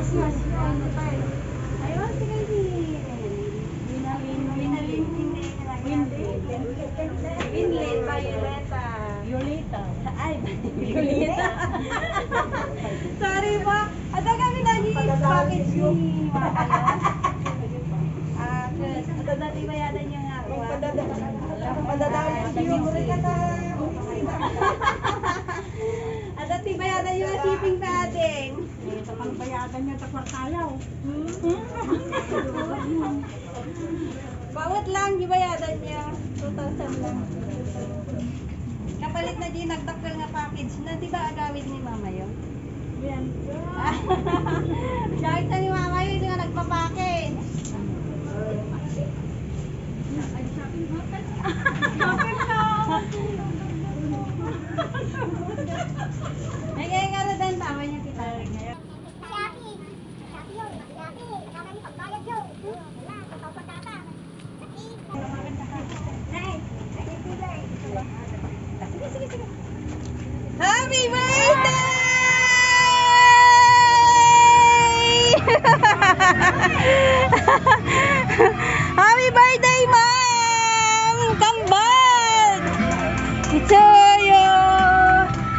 Ayun, sige si Winalin, Winlin, Violeta. Violeta. Ay, Violeta. Sorry po. At kami nag-i-package ni Mama. Madadali ba yata niya nga? Madadali yung ka na. At dati bayadan yung shipping sa ating. Ito pang bayadan niya sa kwartalaw. Bawat lang, di bayadan niya. 2,000 lang. Kapalit na di nagtakpil nga package na, di ba agawin ni Mama yun? Yan. Dahil sa ni Mama yun, yung nagpa-package. May kaya nga na din, tama niya kita rin ngayon. Happy birthday! Happy birthday, Ma'am! Kambal! To you!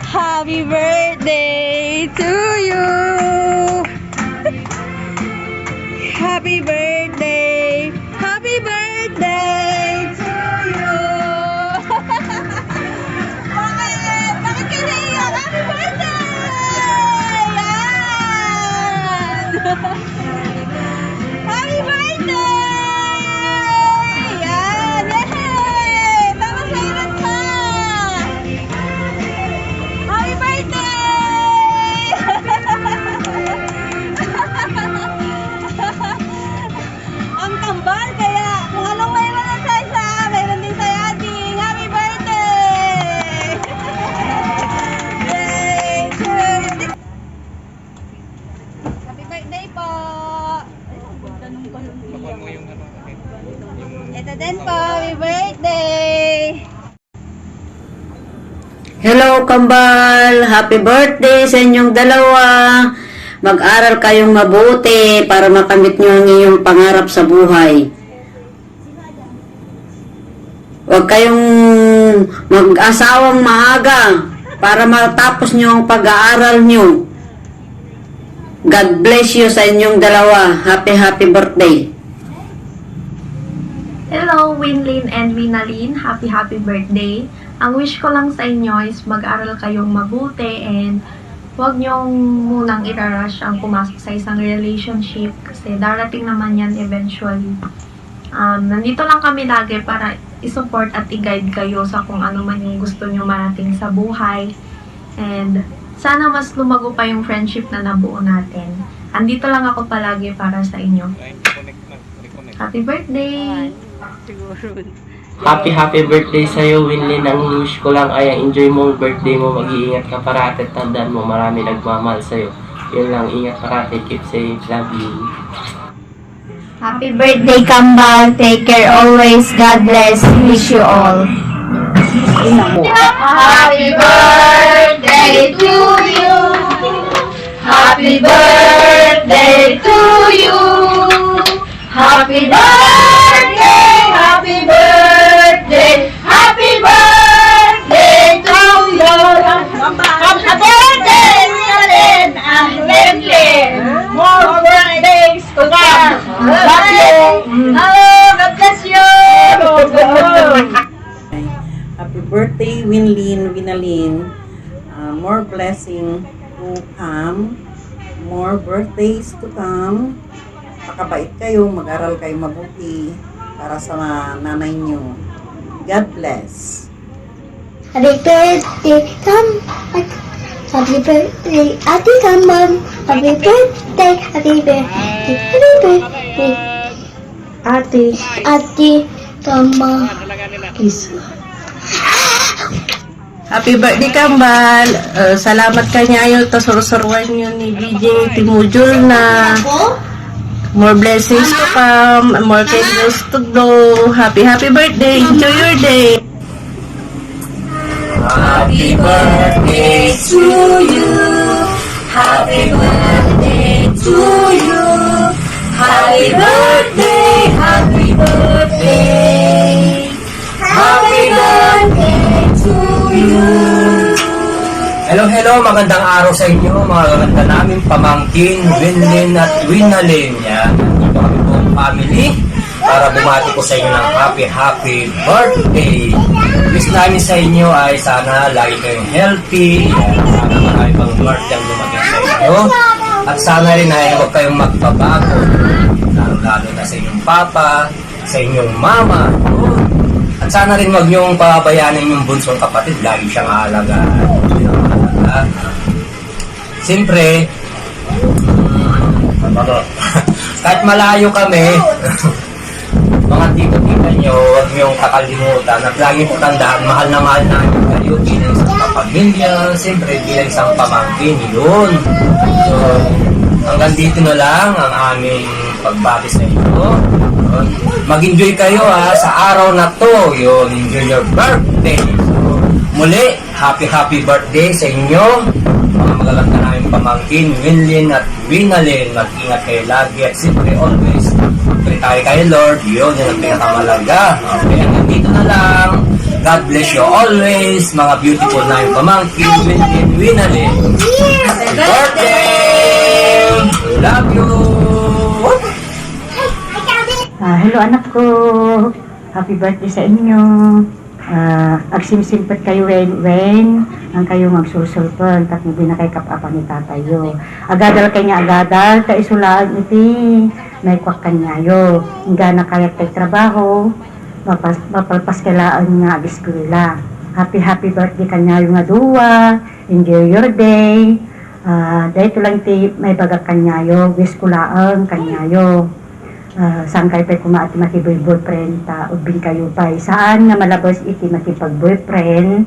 Happy birthday to you! Happy birthday! Happy birthday to you! Bakit kayo naiyak? Happy birthday! Yan! Happy birthday! Yan! Yay! Tama sa ilan pa! Happy birthday! Ang kambal, kaya kung anong mayroon na sa isa, mayroon din sa ating. Happy birthday! Yay! Happy birthday po! Ito din po, happy birthday! Hello, Kambal! Happy birthday sa inyong dalawa! Mag-aral kayong mabuti para makamit nyo ang inyong pangarap sa buhay. Huwag kayong mag-asawang maaga para matapos nyo ang pag-aaral nyo. God bless you sa inyong dalawa. Happy birthday! Hello, Winlin and Winalin. Happy birthday. Ang wish ko lang sa inyo is mag-aral kayong mabuti and huwag nyong munang irarush ang pumasok sa isang relationship kasi darating naman yan eventually. Nandito lang kami lagi para i-support at i-guide kayo sa kung ano man yung gusto nyo marating sa buhay. And sana mas lumago pa yung friendship na nabuo natin. Andito lang ako palagi para sa inyo. Happy birthday! Happy birthday sa'yo, Winlin. Ang wish ko lang ay enjoy mo ang birthday mo. Mag-iingat ka parati at tandaan mo marami nagmamahal sa'yo. Yun lang, ingat parati. Keep safe. Love you. Happy birthday, Kambal. Take care always. God bless. Wish you all. Happy birthday to you! Happy birthday to you! Happy birthday! Happy birthday! Happy birthday to you! Happy birthday, Winalin and Winlin! More birthdays to come! Love you! God bless you! Happy birthday, Winalin. More blessing to come. More birthdays to come. Pakabait kayo, mag-aral kayo mabuti para sa nanay nyo. God bless. Happy birthday, Kambal. Happy birthday, Ate Kambal. Happy birthday, happy birthday, happy birthday. Ate Kambal. Kiss. Happy birthday, Kambal! Salamat kanyayo ta sursurwan nyo ni DJ Timujul na more blessings to come, more kindness to grow. Happy birthday! Enjoy your day! Happy birthday to you. Happy birthday to Happy birthday, happy birthday, happy birthday to you. Hello, magandang araw sa inyo, mga gaganda namin pamangkin, Winlin at Winalin. Yan, dito kami buong family para bumati ko sa inyo ng happy birthday. Wish namin sa inyo ay sana lagi kayong healthy, sana marami pang birthday ang lumagay sa inyo. At sana rin ay huwag kayong magbabago, lalo na sa inyong papa, sa inyong mama. At sana rin huwag niyong pabayanin yung bunsong kapatid, lagi siyang aalagaan. Siyempre, kahit malayo kami, mga tito-tita nyo, huwag niyong kakalimutan at lagi po tandaan, mahal na kayo bilang isang kapamilya, siyempre bilang isang pamangkin, yun. So, hanggang dito na lang ang aming pagbati sa inyo. Mag-enjoy kayo sa araw na to, yun, enjoy your birthday. So, muli, happy birthday sa inyo, mga magaganda namin pamangkin, Winlin at Winalin. Mag-ingat kayo lagi at siyempre always pray tayo kay Lord, yun ang pinakamalaga. Okay, hanggang dito na lang. God bless you always, mga beautiful namin pamangkin, Winlin, Winalin. Happy birthday! Love you! Hello anak ko. Happy birthday sa inyo. Agsimsimpat kayo when ang kayo magsusulpon tat hindi na kay kapapa ni tatayo. Agadal kay nga agadal ta isulaan iti may kwak kanyayo. Hingga na kaya kay trabaho mapalpas kailaan nga agiskwela. Happy birthday kanyayo nga duwa. Enjoy your day. Dahito lang iti may baga kanyayo. Wish ko laang kanyayo. Saan kayo pa'y kumaati boyfriend ta ubing kayo pa'y saan nga malabas iti boyfriend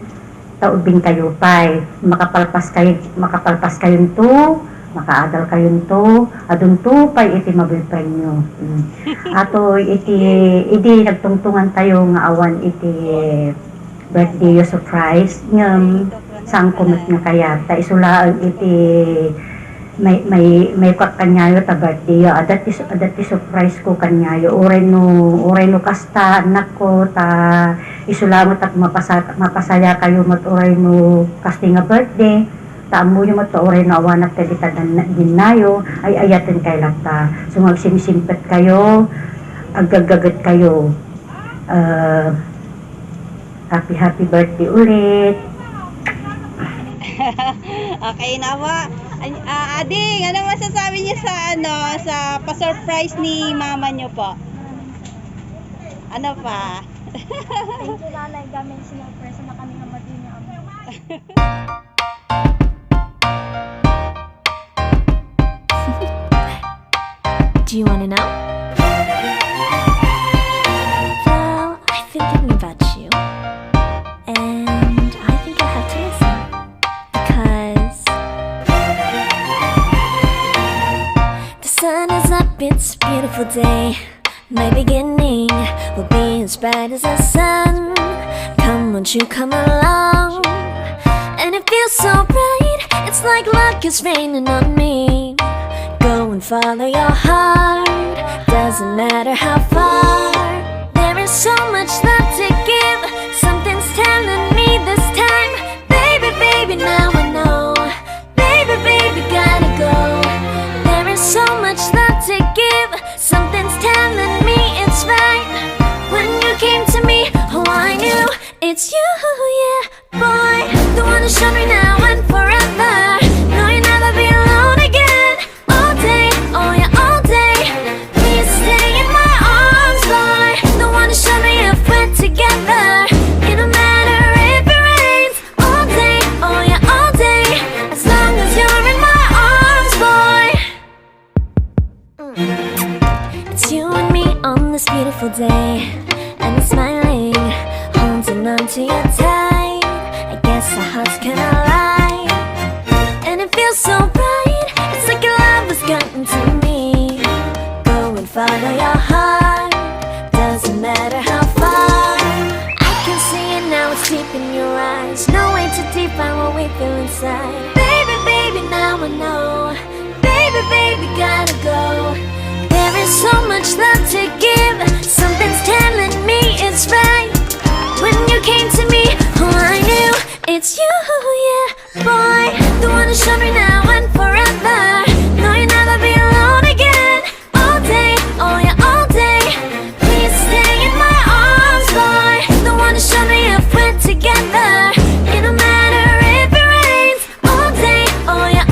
ta ubing kayo pa'y makapalpas kayo to makaadal kayo to adun to pa'y iti boyfriend nyo ato iti nagtungtungan tayo nga awan iti birthday surprise ngam saan kumot nga kaya ta isulaan iti may kanyayo ta birthday adat ti surprise ko kanyayo oray no kasta anak ko ta isulamot at mapasaya kayo mat oray no kasti nga birthday ta amo yo mat oray no awanak kay din nayo ay ayaten kay lakta so magsimsimpet kayo agagagat kayo happy birthday ulit. Okay na ba? Ading, ano masasabi niyo sa pa-surprise ni mama niyo po? Ano pa? Thank you, nanay. Gamin sinurpresa na kami ng madina. Do you want to know? Well, I've been thinking about you. And I think I have to listen. Because the sun is up, it's a beautiful day. My beginning will be as bright as the sun. Come, won't you come along? And it feels so bright, it's like luck is raining on me. Go and follow your heart, doesn't matter how far. There is so much love to give, something's telling me this time. Baby, baby, now I know. Baby, baby, gotta go. There is so much love to give, something's telling me it's right. When you came to me, oh I knew it's you, yeah, boy. The one who showed me now and forever. No, you'll never be alone again. All day, oh yeah, all day. Please stay in my arms, boy. The one who showed me if we're together. It don't matter if it rains. All day, oh yeah, all day. As long as you're in my arms, boy. It's you and me on this beautiful day, and I'm smiling, holding on to you tight. I guess our hearts can align, and it feels so bright. It's like your love has gotten to me. Go and follow your heart, doesn't matter how far. I can see it now, it's deep in your eyes. No way to define what we feel inside. Baby, baby, now I know. Baby, baby, gotta go. There is it's you, yeah, boy. The one who showed me now.